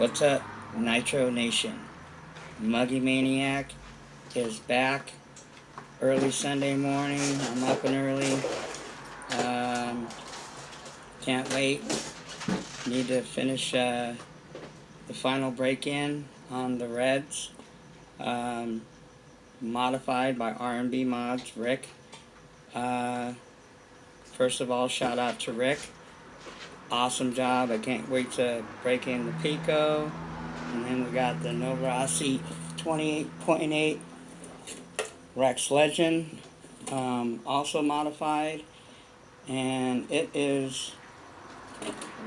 What's up, Nitro Nation? Muggy Maniac is back early Sunday morning. I'm up and early. Can't wait. Need to finish the final break-in on the Reds. Modified by R&B Mods, Rick. First of all, shout out to Rick. Awesome job. I can't wait to break in the Pico. And then we got the Rossi 28.8 Rex Legend, also modified, and it is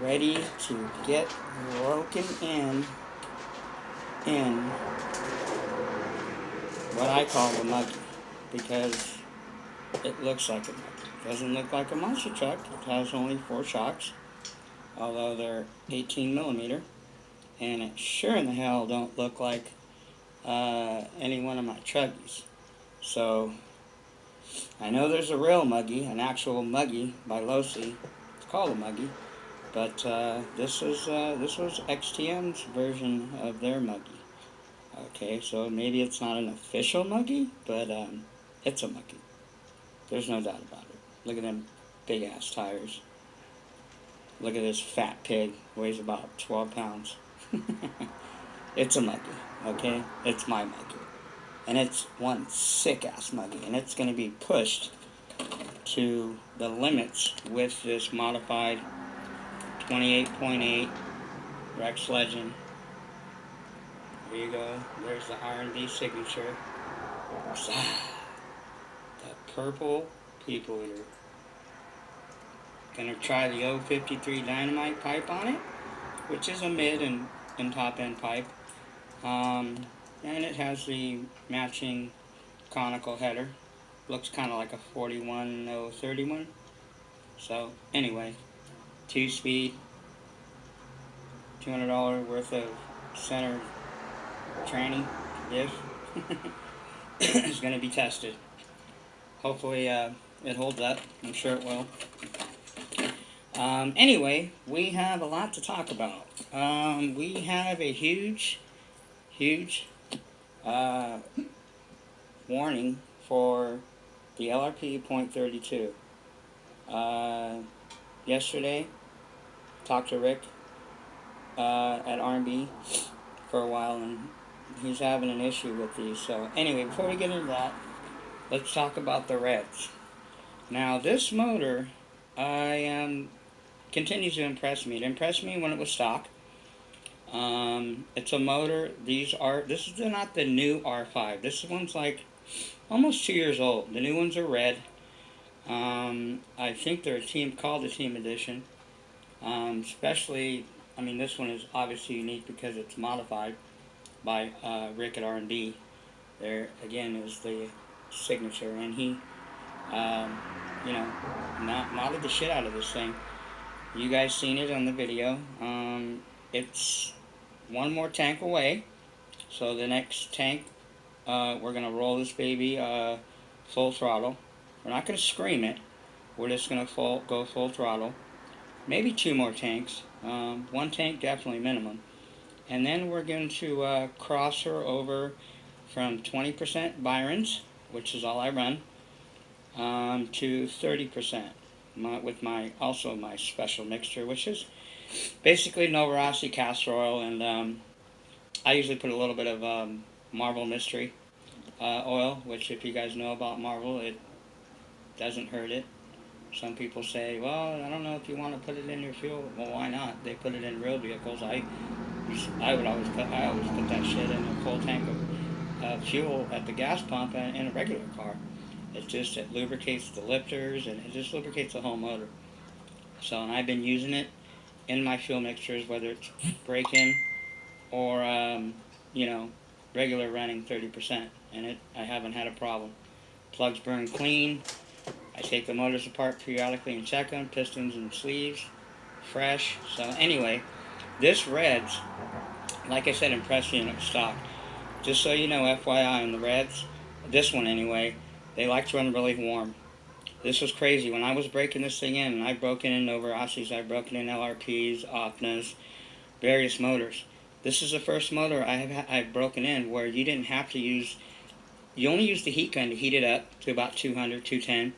ready to get broken in what I call the Muggy, because it looks like a Muggy. It doesn't look like a monster truck. It has only 4 shocks, although they're 18 millimeter, and it sure in the hell don't look like any one of my Truggies. So I know there's a real Muggy, an actual Muggy by Rossi. It's called a Muggy, but this was XTM's version of their Muggy. Okay, so maybe it's not an official Muggy, but it's a Muggy. There's no doubt about it. Look at them big ass tires. Look at this fat pig, weighs about 12 pounds. It's a Muggy, okay? It's my Muggy. And it's one sick-ass Muggy. And it's going to be pushed to the limits with this modified 28.8 Rex Legend. There you go. There's the R&B signature. The purple people eater. Gonna try the 053 Dynamite pipe on it, which is a mid and top end pipe. And it has the matching conical header. Looks kind of like a 41031. So anyway, 2-speed, $200 worth of center tranny diff is going to be tested. Hopefully it holds up. I'm sure it will. Anyway, we have a lot to talk about. We have a huge warning for the LRP .32. Yesterday, talked to Rick at R&B for a while, and he's having an issue with these. So anyway, before we get into that, let's talk about the Reds. Now, this motor continues to impress me. It impressed me when it was stock. It's a motor. This is not the new R5. This one's like almost 2 years old. The new ones are red. I think they're called the Team Edition. Especially, I mean, this one is obviously unique because it's modified by Rick at R&B. There again is the signature, and he, modded the shit out of this thing. You guys seen it on the video. It's one more tank away, so the next tank, we're going to roll this baby full throttle. We're not going to scream it, we're just going to go full throttle. Maybe 2 more tanks, 1 tank definitely minimum. And then we're going to cross her over from 20% Byron's, which is all I run, to 30% with my special mixture, which is basically Rossi castor oil, and I usually put a little bit of Marvel Mystery oil, which if you guys know about Marvel, it doesn't hurt it. Some people say, well, I don't know if you want to put it in your fuel. Well, why not? They put it in real vehicles. I always put that shit in a full tank of fuel at the gas pump in a regular car. It lubricates the lifters, and it just lubricates the whole motor. So, and I've been using it in my fuel mixtures, whether it's break-in or regular running 30%, and I haven't had a problem. Plugs burn clean. I take the motors apart periodically and check them, pistons and sleeves, fresh. So anyway, this Reds, like I said, impressed me in its stock. Just so you know, FYI on the Reds, this one anyway, they like to run really warm. This was crazy. When I was breaking this thing in, and I've broken in Rossis, I've broken in LRPs, Opnas, various motors. This is the first motor I've broken in where you didn't have to use, you only use the heat gun to heat it up to about 200, 210,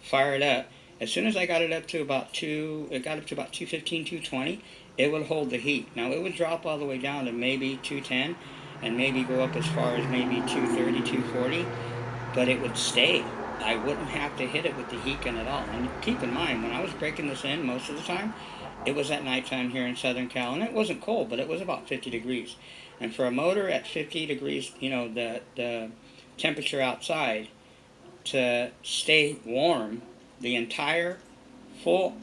fire it up. As soon as I got it up to about 215, 220, it would hold the heat. Now it would drop all the way down to maybe 210 and maybe go up as far as maybe 230, 240, but it would stay. I wouldn't have to hit it with the heat gun at all. And keep in mind, when I was breaking this in most of the time, it was at nighttime here in Southern Cal, and it wasn't cold, but it was about 50 degrees. And for a motor at 50 degrees, you know, the temperature outside, to stay warm the entire full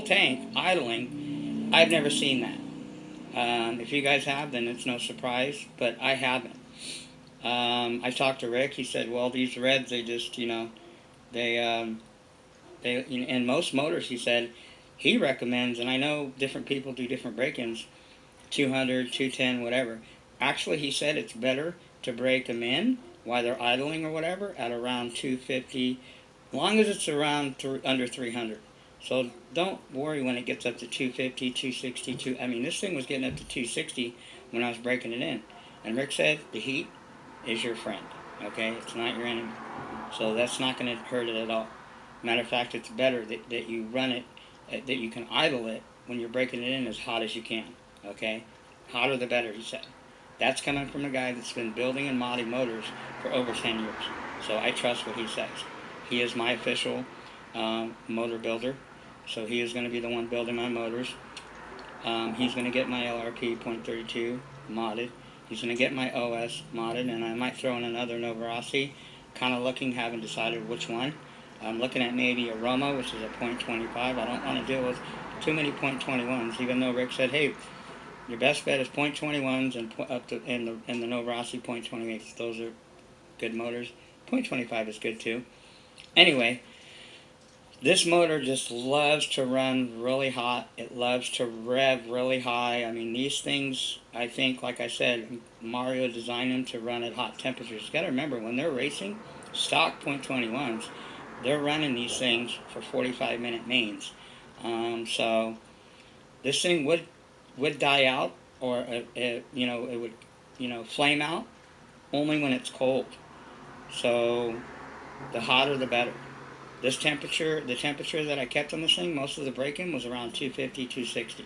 tank idling, I've never seen that. If you guys have, then it's no surprise, but I haven't. I talked to Rick. He said, well, these reds, they just, you know, in most motors, he said, he recommends, and I know different people do different break-ins, 200, 210, whatever. Actually, he said it's better to break them in while they're idling or whatever at around 250, as long as it's around under 300. So don't worry when it gets up to 250, 260, I mean, this thing was getting up to 260 when I was breaking it in. And Rick said the heat is your friend, okay? It's not your enemy. So that's not going to hurt it at all. Matter of fact, it's better that you run it, that you can idle it when you're breaking it in as hot as you can, okay? Hotter the better, he said. That's coming from a guy that's been building and modding motors for over 10 years. So I trust what he says. He is my official motor builder. So he is going to be the one building my motors. He's going to get my LRP .32 modded. He's going to get my OS modded, and I might throw in another Nova Rossi. Kind of looking, haven't decided which one. I'm looking at maybe a Roma, which is a .25. I don't want to deal with too many .21s, even though Rick said, hey, your best bet is .21s and up to in the Nova Rossi .28s. Those are good motors. .25 is good too. Anyway, this motor just loves to run really hot. It loves to rev really high. I mean, these things, I think, like I said, Mario designed them to run at hot temperatures. You got to remember, when they're racing, stock .21s, they're running these things for 45-minute mains. So this thing would die out, or it would flame out only when it's cold. So the hotter the better. This temperature, the temperature that I kept on this thing, most of the break-in was around 250, 260.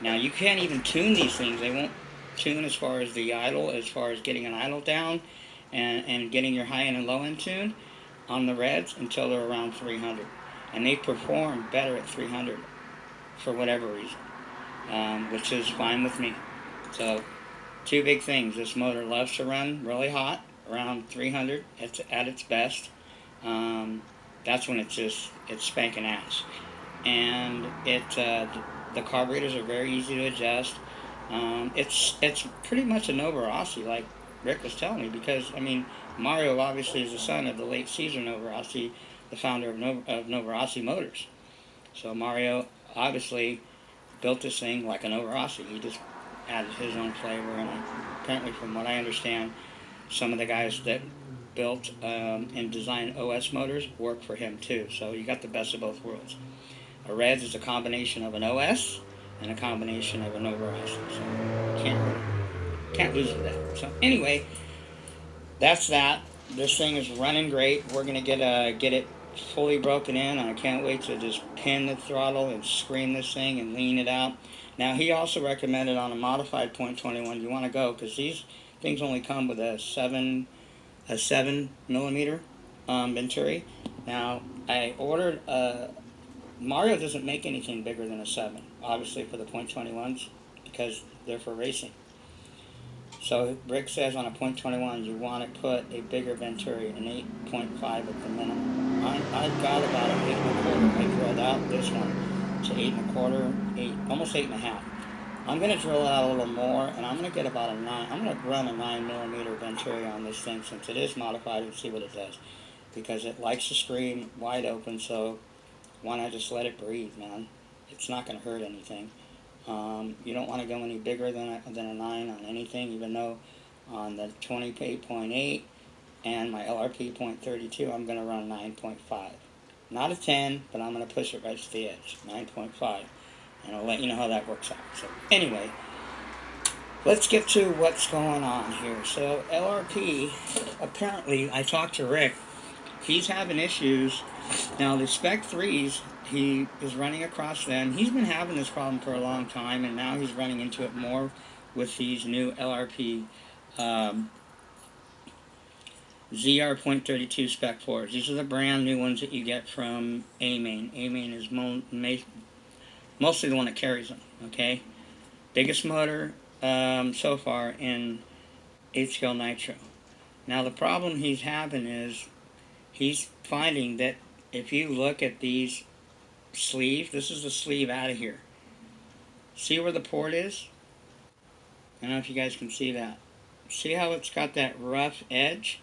Now you can't even tune these things. They won't tune as far as the idle, as far as getting an idle down and getting your high end and low end tuned on the reds until they're around 300. And they perform better at 300 for whatever reason, which is fine with me. So two big things. This motor loves to run really hot, around 300 at its best. That's when it's spanking ass. And the carburetors are very easy to adjust. It's pretty much a Nova Rossi, like Rick was telling me, because, I mean, Mario obviously is the son of the late Caesar Nova Rossi, the founder of Nova Rossi Motors. So Mario obviously built this thing like a Nova Rossi. He just added his own flavor, and apparently, from what I understand, some of the guys that built and designed OS motors work for him too. So you got the best of both worlds. A Reds is a combination of an OS and a combination of a Nova Rossi. So can't lose with that. So anyway, that's that. This thing is running great. We're gonna get it fully broken in. I can't wait to just pin the throttle and scream this thing and lean it out. Now he also recommended on a modified .21 you want to go, because these things only come with a 7 millimeter Venturi. Now I ordered Mario doesn't make anything bigger than a 7, obviously, for the .21s, because they're for racing. So Rick says on a .21 you want to put a bigger Venturi, an 8.5 at the minimum. I've got about an 8 1/4. I drilled out this one to 8 1/4, almost 8 1/2. I'm going to drill it out a little more, and I'm going to get about a 9. I'm going to run a 9 millimeter Venturi on this thing, since it is modified, and see what it does, because it likes to scream wide open. So why not just let it breathe, man? It's not going to hurt anything. You don't want to go any bigger than a 9 on anything, even though on the 28.8 and my LRP .32, I'm going to run 9.5. Not a 10, but I'm going to push it right to the edge, 9.5. And I'll let you know how that works out. So anyway, let's get to what's going on here. So LRP, apparently, I talked to Rick. He's having issues. Now the spec 3s, he is running across them. He's been having this problem for a long time, and now he's running into it more with these new LRP ZR.32 spec 4s. These are the brand new ones that you get from A-Main. A-Main is mostly the one that carries them, okay? Biggest motor so far in 8-scale nitro. Now the problem he's having is he's finding that if you look at these sleeves, this is the sleeve out of here. See where the port is? I don't know if you guys can see that. See how it's got that rough edge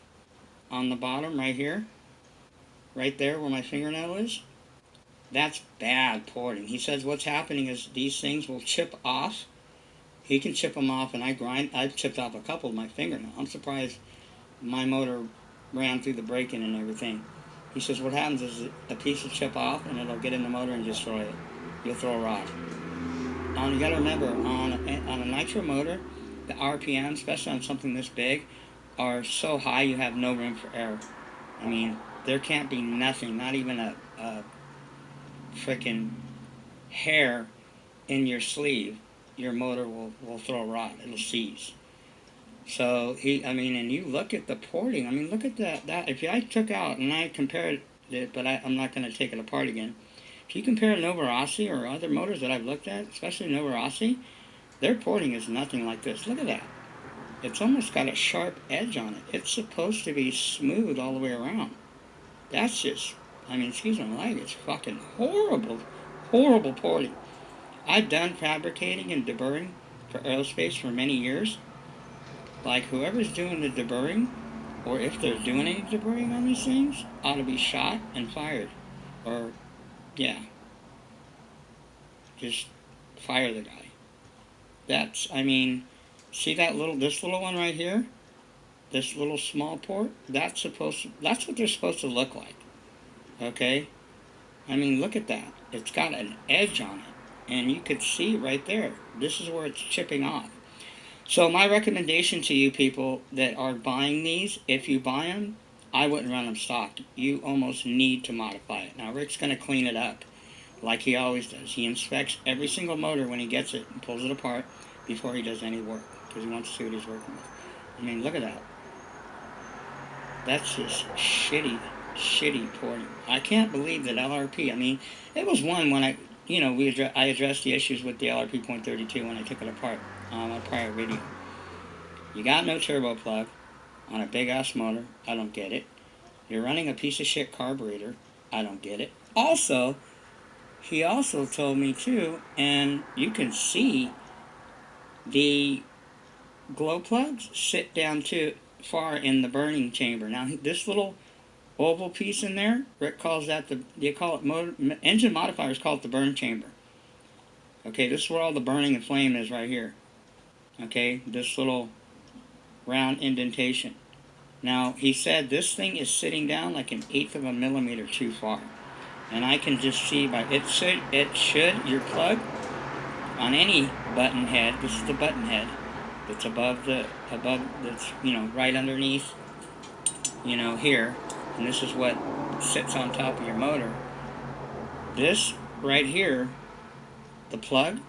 on the bottom right here? Right there where my fingernail is? That's bad porting. He says what's happening is these things will chip off. He can chip them off, and I've chipped off a couple of my fingernail. I'm surprised my motor ran through the break-in and everything. He says what happens is a piece will chip off and it'll get in the motor and destroy it. You'll throw a rod. You got to remember, on a nitro motor, the RPM, especially on something this big, are so high you have no room for error. I mean, there can't be nothing, not even a freaking hair in your sleeve. Your motor will throw a rod. It'll seize. So and you look at the porting. I mean, look at that. If I took out and I compared it, but I'm not going to take it apart again. If you compare Nova Rossi or other motors that I've looked at, especially Nova Rossi, their porting is nothing like this. Look at that. It's almost got a sharp edge on it. It's supposed to be smooth all the way around. That's just, excuse my language, it's fucking horrible, horrible porting. I've done fabricating and deburring for aerospace for many years. Like, whoever's doing the deburring, or if they're doing any deburring on these things, ought to be shot and fired. Or, yeah, just fire the guy. That's, see this little one right here? This little small port? That's what they're supposed to look like. Okay? Look at that. It's got an edge on it. And you could see right there. This is where it's chipping off. So my recommendation to you people that are buying these, if you buy them, I wouldn't run them stock. You almost need to modify it. Now Rick's going to clean it up like he always does. He inspects every single motor when he gets it and pulls it apart before he does any work, because he wants to see what he's working with. Look at that. That's just shitty porting. I can't believe that LRP, it was one when I addressed the issues with the LRP .32 when I took it apart on a prior video. You got no turbo plug on a big ass motor. I don't get it. You're running a piece of shit carburetor. I don't get it. Also, he also told me too, and you can see the glow plugs sit down too far in the burning chamber. Now this little oval piece in there, Rick calls that engine modifiers call it the burn chamber. Okay, this is where all the burning and flame is right here. Okay, this little round indentation. Now, he said this thing is sitting down like 1/8 of a millimeter too far. And I can just see by, your plug on any button head, this is the button head that's that's, right underneath, here. And this is what sits on top of your motor. This right here, the plug,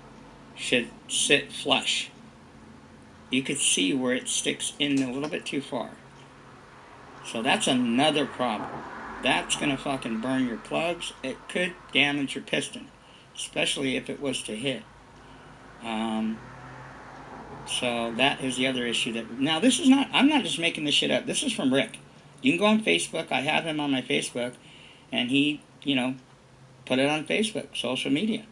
should sit flush. You could see where it sticks in a little bit too far. So that's another problem. That's going to fucking burn your plugs. It could damage your piston, especially if it was to hit. So that is the other issue. Now this is not, I'm not just making this shit up. This is from Rick. You can go on Facebook. I have him on my Facebook. And he, put it on Facebook, social media.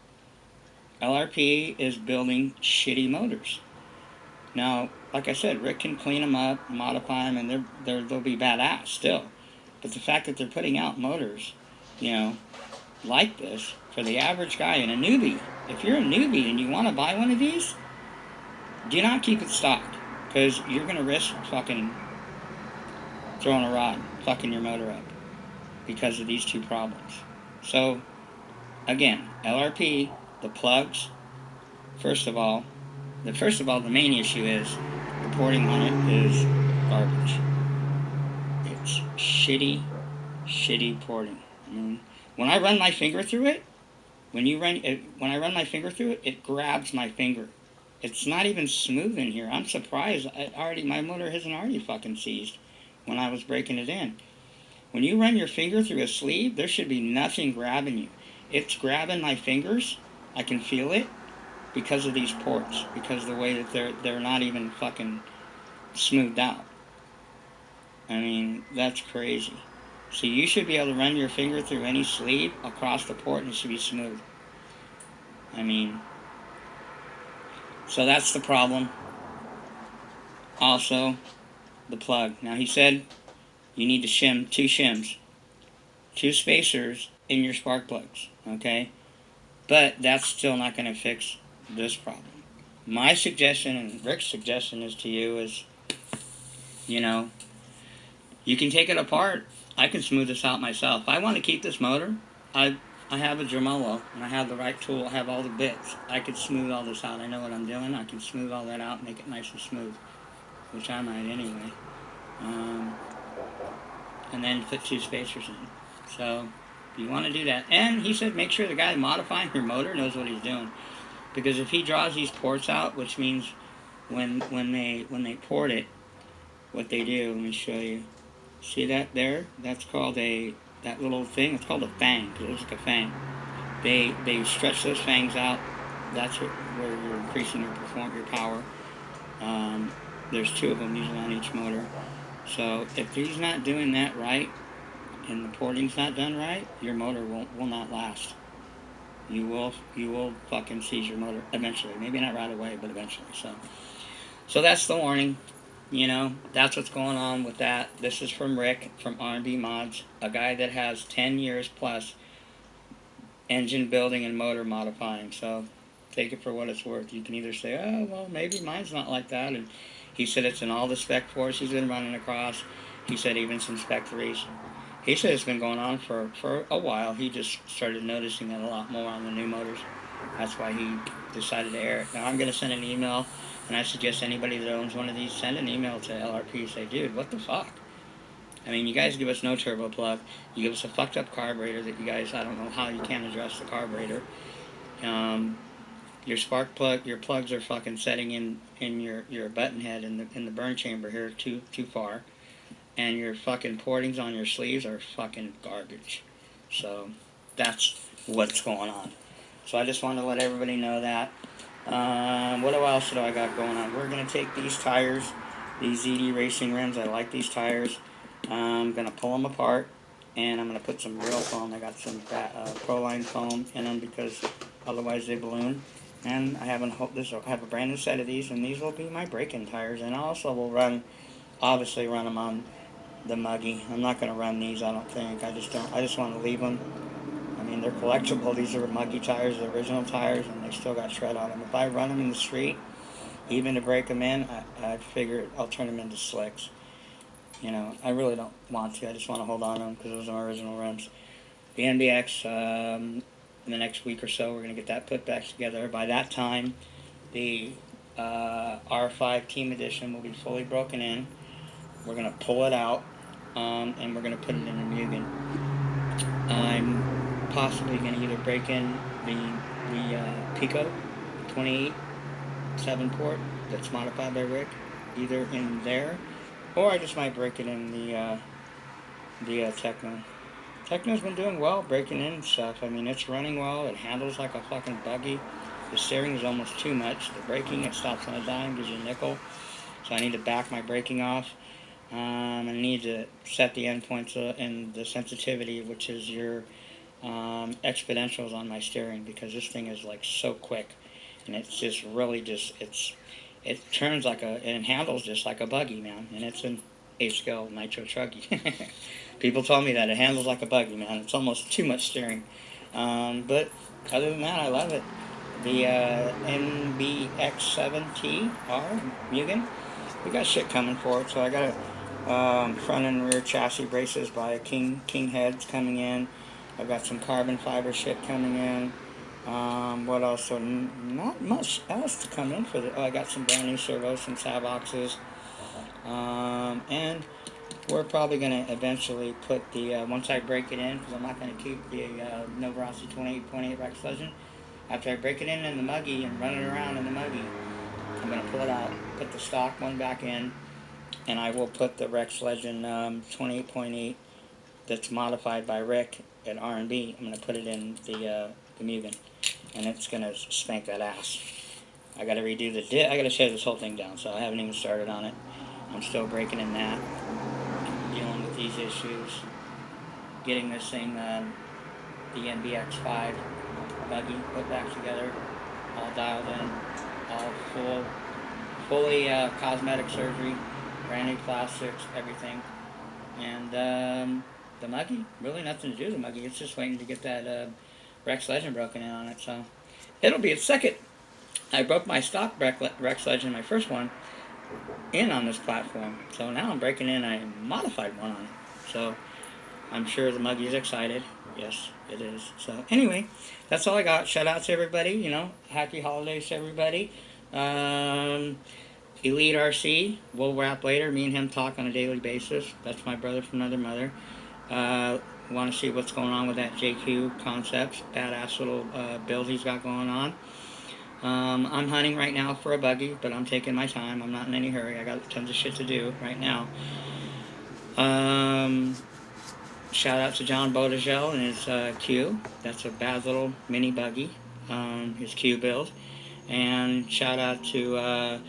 LRP is building shitty motors. Now, like I said, Rick can clean them up, modify them, and they'll be badass still. But the fact that they're putting out motors, like this, for the average guy and a newbie, if you're a newbie and you want to buy one of these, do not keep it stocked, because you're going to risk fucking throwing a rod, fucking your motor up, because of these two problems. So, again, LRP, the plugs, first of all, first of all, the main issue is the porting on it is garbage. It's shitty porting. I mean, when I run my finger through it, when I run my finger through it, it grabs my finger. It's not even smooth in here. I'm surprised. My motor hasn't already fucking seized when I was breaking it in. When you run your finger through a sleeve, there should be nothing grabbing you. It's grabbing my fingers. I can feel it because of these ports, because of the way that they're not even fucking smoothed out. I mean, that's crazy. So you should be able to run your finger through any sleeve across the port and it should be smooth. I mean, so that's the problem. Also, the plug. Now he said you need to shim 2 shims, 2 spacers in your spark plugs, okay? But that's still not going to fix this problem. My suggestion and Rick's suggestion is to you is, you know, you can take it apart. I can smooth this out myself. If I want to keep this motor, I have a Dremolo, and I have the right tool, I have all the bits. I could smooth all this out. I know what I'm doing. I can smooth all that out and make it nice and smooth, which I might anyway. And then put 2 spacers in. So, you want to do that. And he said make sure the guy modifying your motor knows what he's doing. Because if he draws these ports out, which means when they port it, what they do, let me show you. See that there? That's called that little thing, it's called a fang, because it looks like a fang. They stretch those fangs out. That's where you're increasing your power. There's 2 of them usually on each motor. So if he's not doing that right, and the porting's not done right, your motor will not last. You will fucking seize your motor eventually. Maybe not right away, but eventually. So that's the warning. You know, that's what's going on with that. This is from Rick from R&B Mods, a guy that has 10 years plus engine building and motor modifying. So take it for what it's worth. You can either say, oh, well, maybe mine's not like that. And he said it's in all the spec 4s he's been running across. He said even some spec 3s. He said it's been going on for a while. He just started noticing it a lot more on the new motors. That's why he decided to air it. Now I'm going to send an email, and I suggest anybody that owns one of these, send an email to LRP and say, dude, what the fuck? I mean, you guys give us no turbo plug. You give us a fucked up carburetor that you guys, I don't know how you can't address the carburetor. Your spark plug, your plugs are fucking setting in your button head in the burn chamber here too far. And your fucking portings on your sleeves are fucking garbage. So that's what's going on. So I just wanted to let everybody know that. What else do I got going on? We're going to take these tires, these ZD racing rims. I like these tires. I'm going to pull them apart, and I'm going to put some real foam. I got some Proline foam in them because otherwise they balloon. And I have a brand new set of these, and these will be my break-in tires. And I also will obviously run them on the Muggy. I'm not going to run these, I don't think. I just want to leave them. I mean, they're collectible. These are Muggy tires, the original tires, and they still got shred on them. If I run them in the street, even to break them in, I figure I'll turn them into slicks. You know, I really don't want to. I just want to hold on to them because those are my original rims. The NBX, in the next week or so, we're going to get that put back together. By that time, the R5 Team Edition will be fully broken in. We're going to pull it out, and we're going to put it in a Mugen. I'm possibly going to either break in the Pico 28 7-port that's modified by Rick, either in there, or I just might break it in the Techno. Techno's been doing well breaking in stuff. I mean, it's running well. It handles like a fucking buggy. The steering is almost too much. The braking, it stops on a dime, gives you a nickel. So I need to back my braking off. I need to set the endpoints and the sensitivity, which is your exponentials on my steering, because this thing is like so quick, and it's just really it turns like and handles just like a buggy, man, and it's an 8-scale nitro truggy. People told me that it handles like a buggy, man. It's almost too much steering, but other than that, I love it. The NBX7TR Mugen, we got shit coming for it, so I got a front and rear chassis braces by King Heads coming in. I've got some carbon fiber shit coming in. What else? So not much else to come in for the. Oh, I got some brand new servos, some tab boxes. And we're probably going to eventually put the, once I break it in, because I'm not going to keep the Nova Rossi 28.8 Rex Legend. After I break it in the muggy and run it around in the muggy, I'm going to pull it out, put the stock one back in, and I will put the Rex Legend 28.8 that's modified by Rick at R&B. I'm going to put it in the Mugen, and it's going to spank that ass. I got to redo the I got to shave this whole thing down, so I haven't even started on it. I'm still breaking in that, dealing with these issues, getting this thing, the NBX5 buggy put back together, all dialed in, all fully cosmetic surgery, brand new plastics, everything. And the muggy, really nothing to do with the muggy. It's just waiting to get that Rex Legend broken in on it. So it'll be its second. I broke my stock Rex Legend, my first one, in on this platform. So now I'm breaking in a modified one on it. So I'm sure the muggy's excited. Yes, it is. So anyway, that's all I got. Shout out to everybody. You know, happy holidays to everybody. Elite RC, we'll wrap later. Me and him talk on a daily basis. That's my brother from another mother. Want to see what's going on with that JQ Concepts, badass little build he's got going on. I'm hunting right now for a buggy, but I'm taking my time. I'm not in any hurry. I got tons of shit to do right now. Shout out to John Bodegel and his Q. That's a bad little mini buggy, his Q build. And shout out to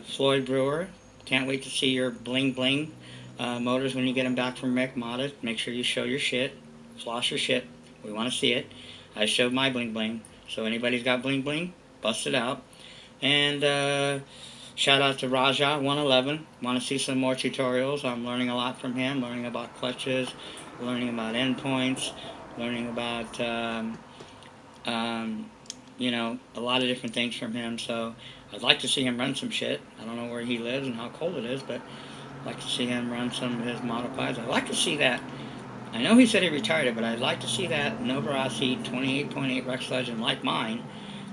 Floyd Brewer. Can't wait to see your bling bling motors when you get them back from Rick Modded. Make sure you show your shit, floss your shit. We want to see it. I showed my bling bling, so anybody's got bling bling, bust it out. And shout out to Raja 111. Want to see some more tutorials? I'm learning a lot from him. Learning about clutches, learning about endpoints, learning about you know, a lot of different things from him. So I'd like to see him run some shit. I don't know where he lives and how cold it is, but I'd like to see him run some of his modifieds. I'd like to see that. I know he said he retired it, but I'd like to see that Nova Rossi 28.8 Rex Legend like mine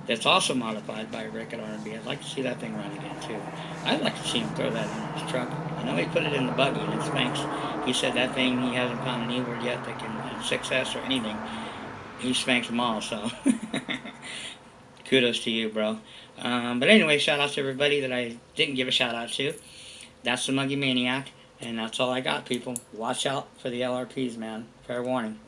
that's also modified by Rick at R&B. I'd like to see that thing run again, too. I'd like to see him throw that in his truck. I know he put it in the buggy and it spanks. He said that thing, he hasn't found an E-word yet that can, 6S or anything. He spanks them all, so kudos to you, bro. But anyway, shout out to everybody that I didn't give a shout out to. That's the Muggy Maniac, and that's all I got, people. Watch out for the LRPs, man. Fair warning.